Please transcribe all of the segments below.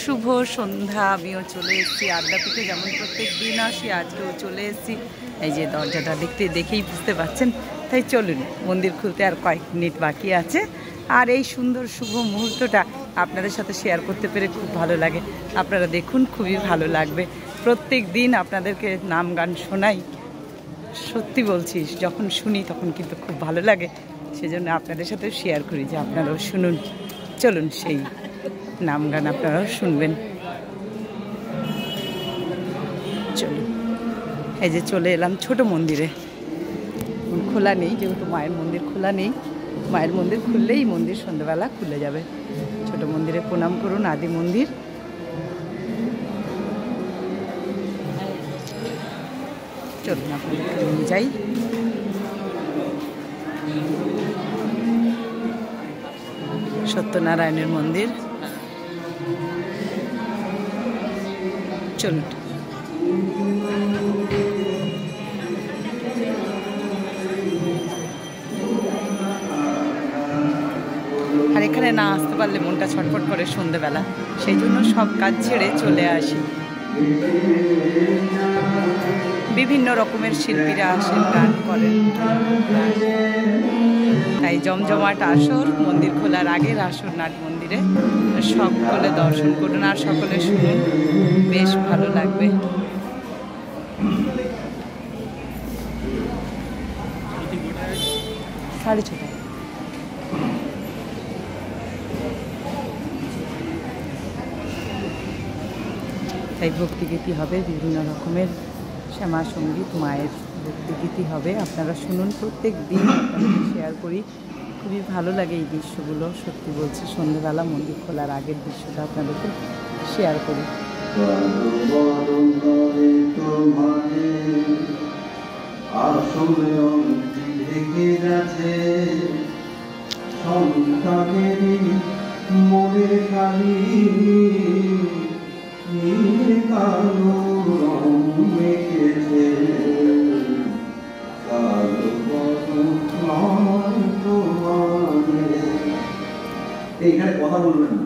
শুভ সন্ধ্যা। আমিও চলে এসেছি আদ্যাপীঠে, যেমন প্রত্যেক দিন আসি আজকেও চলে এসেছি। এই যে দরজাটা দেখেই বুঝতে পারছেন। তাই চলুন, মন্দির খুলতে আর কয়েক মিনিট বাকি আছে। আর এই সুন্দর শুভ মুহূর্তটা আপনাদের সাথে শেয়ার করতে পেরে খুব ভালো লাগে। আপনারা দেখুন, খুবই ভালো লাগবে। প্রত্যেক দিন আপনাদেরকে নাম গান শোনাই, সত্যি বলছি, যখন শুনি তখন কিন্তু খুব ভালো লাগে। সেজন্য আপনাদের সাথে শেয়ার করি যে আপনারাও শুনুন। চলুন, সেই নাম গান আপনারাও শুনবেন। চলুন, এই যে চলে এলাম ছোট মন্দিরে। খোলা নেই, যেহেতু মায়ের মন্দির খোলা নেই। মায়ের মন্দির খুললেই মন্দির সন্ধ্যাবেলা খুলে যাবে। ছোট মন্দিরে প্রণাম করুন, আদি মন্দির। চলুন আপনাদেরকে নিয়ে যাই। সত্যনারায়ণের মন্দির। চলুন, আর এখানে না আসতে পারলে মনটা ছটফট করে সন্ধ্যেবেলা, সেই জন্য সব কাজ ছেড়ে চলে আসি। বিভিন্ন রকমের শিল্পীরা আসেন, গান করেন। তাই জমজমাট আসর, মন্দির খোলার আগের আসর নাট মন্দিরে। সকলে দর্শন করুন আর সকলে শুনুন, বেশ ভালো লাগবে। সাড়ে ছটা। তাই ভক্তিগীতি হবে, বিভিন্ন রকমের শ্যামা সঙ্গীত, মায়ের ভক্তিগীতি হবে। আপনারা শুনুন, প্রত্যেক দিন আপনাদের শেয়ার করি। খুবই ভালো লাগে এই দৃশ্যগুলো, সত্যি বলছি। সন্ধ্যেবেলা মন্দির খোলার আগের দৃশ্যটা আপনাদেরকে শেয়ার করি। এইখানে কথা বলবেন না।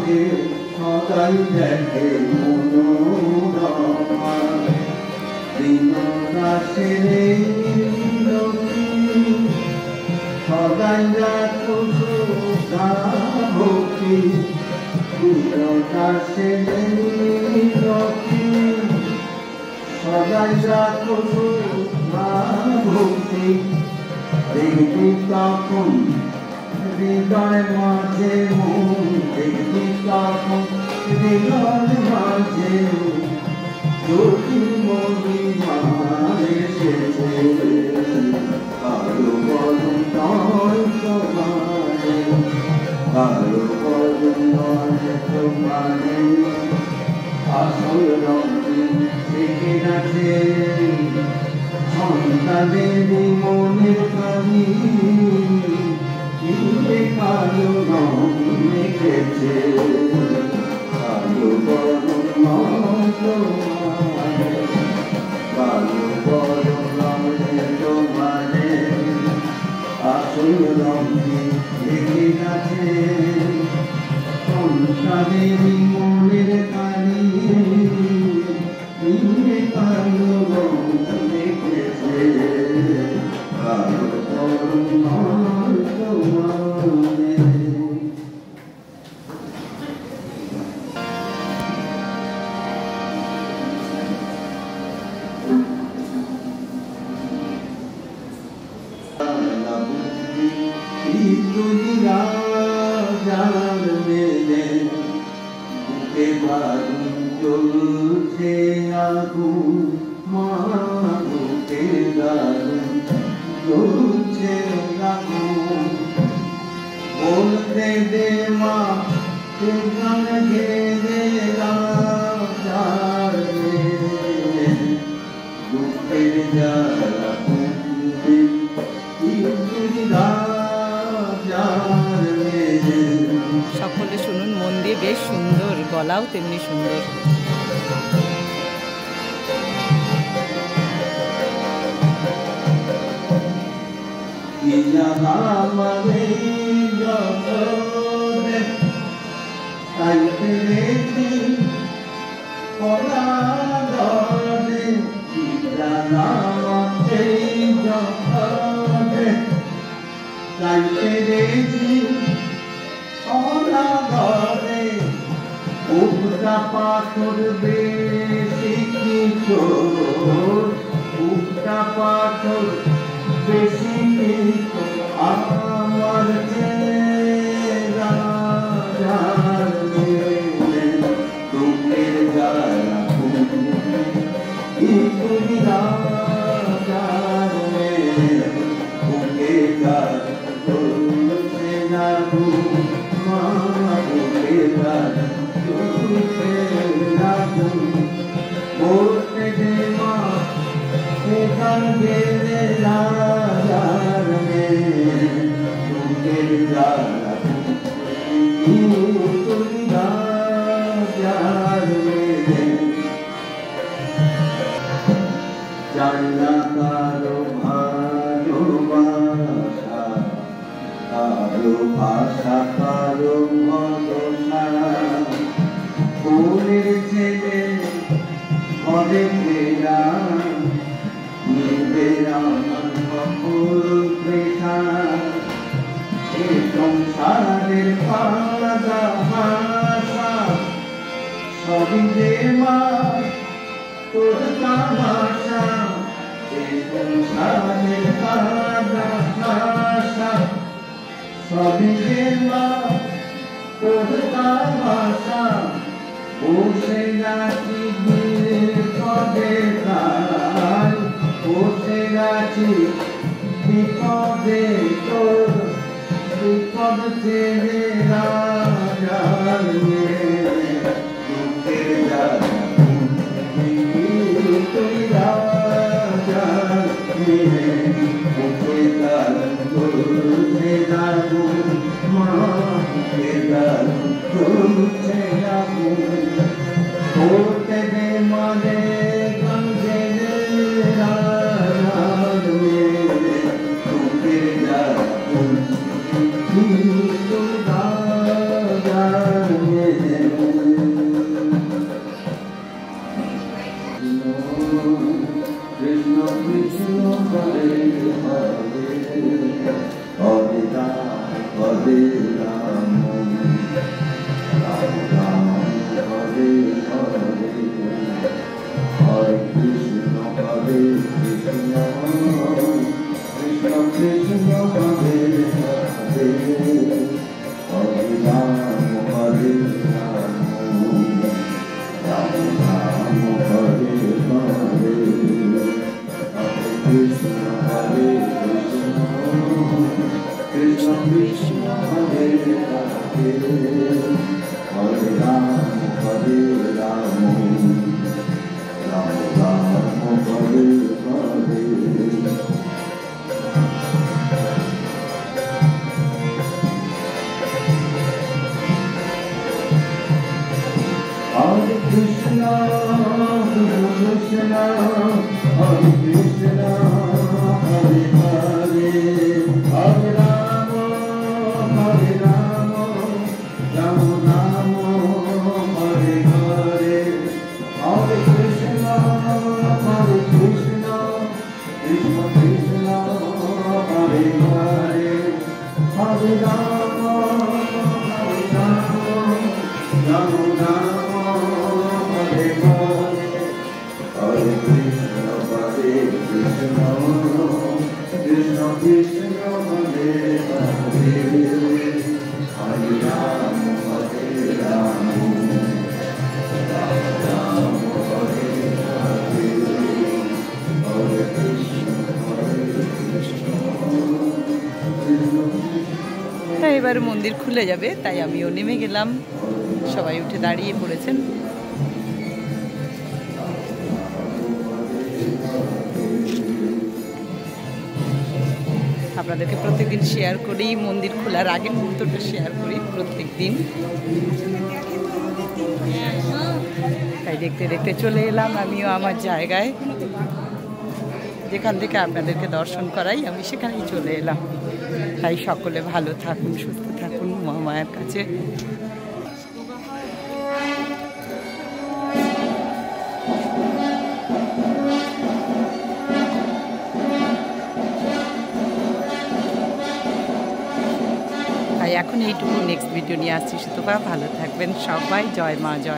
মাঝে সদাই দেখে মনোরমা দিনদাসের সদাই রাখো সুধা ভক্তি দিনদাসের সদাই রাখো সুধা ভক্তি দেখবি তখন হৃদয় মাঝে মন দেখবি তখন হৃদয় মাঝে জ্যোতি মহিমা এসেছে কারো বলুন নয় তোমারে কারো বলুন নয় তোমারে আসল রঙে থেকে গেছে সন্তানেরই মনের কানি কালো রং মেখেছে কালো বরং তোমারে কালো বরং তোমারে আসল রঙে থেকে গেছে সন্তানেরই মনের কানি কালো রং মেখেছে কালো বরং তোমারে দুনিয়া জান মেলে বুকে বাদুন জ্বলছে আগুন মা বুকে দারুন জ্বলছে আগুন বলতে দে মা গান গেলে রাজার মেলে বুকের জ্বালা পুড়ে সকলে শুনুন মন দিয়ে, বেশ সুন্দর, গলাও তেমনি সুন্দর। পাথর বেশি কিশোর উল্টা পাথর বেশি আমার রাজার তোদের জ্বালা তুমি রাজার বুকে গাছ বলছে না মা বুকে গাছ বলতে দে মা এখান গেলে রাজার বুকের জ্বালা তুমি রাজার জানা কারো ভালোবাসা কারো ভাষা কারো ভরসা ফুলের ছেলে ঘরে ফেরা নিবে আমার সকল পেশা এ সংসারের পাদা ভাষা সবই যে মা তোর তামাশা এ সংসারের পাদা ভাষা সবই যে মা তোর তামাশা বসে আছি বিপদে তাই বসে আছি বিপদে তোর বিপদ ছেড়ে রাজার বুকের জ্বালা তুই রাজার বুকে দারুন চলছে দারুন মা বুকে দারুন চলছে করতে দে মানে গঞ্জে রাজার বুকের জ্বালা তুই রাজার কৃষ্ণ হরে হরে হরে রাম হরে রাম রাম রাম হরে হরে হরে কৃষ্ণ হরে কৃষ্ণ কৃষ্ণ কৃষ্ণ হরে হরে হরে রাম হরে রাম রাম রাম হরে হরে হরে কৃষ্ণ হরে কৃষ্ণ কৃষ্ণ কৃষ্ণ হরে হরে হরে রাম হরে Ram Ram Ram Hare Hare Hare Krishna, Krishna Krishna, Hare Krishna, Hare Hare, Hare Rama, Hare Rama, Rama Rama, Hare Hare, Hare Krishna, Hare Krishna, Krishna Krishna, Hare Hare, Hare Rama, Hare Rama, Rama Rama, Hare Hare, Hare Krishna, Hare Krishna, Krishna Krishna, Hare Hare, Hare Rama, Hare Rama, Rama Rama, Hare Hare, Hare Krishna, Hare Krishna, Krishna Krishna. তাই এবার মন্দির খুলে যাবে, তাই আমিও নেমে গেলাম। সবাই উঠে দাঁড়িয়ে পড়েছেন। আপনাদেরকে প্রত্যেকদিন শেয়ার করি, মন্দির খোলার আগের মুহূর্তটা শেয়ার করি প্রত্যেক দিন। তাই দেখতে দেখতে চলে এলাম আমিও আমার জায়গায়, যেখান থেকে আপনাদেরকে দর্শন করাই আমি সেখানেই চলে এলাম। তাই সকলে ভালো থাকুন, সুস্থ থাকুন মহামায়ার কাছে। তাই এখন এইটুকু, নেক্সট ভিডিও নিয়ে আসছি। সুতরাং ভালো থাকবেন সবাই। জয় মা, জয়।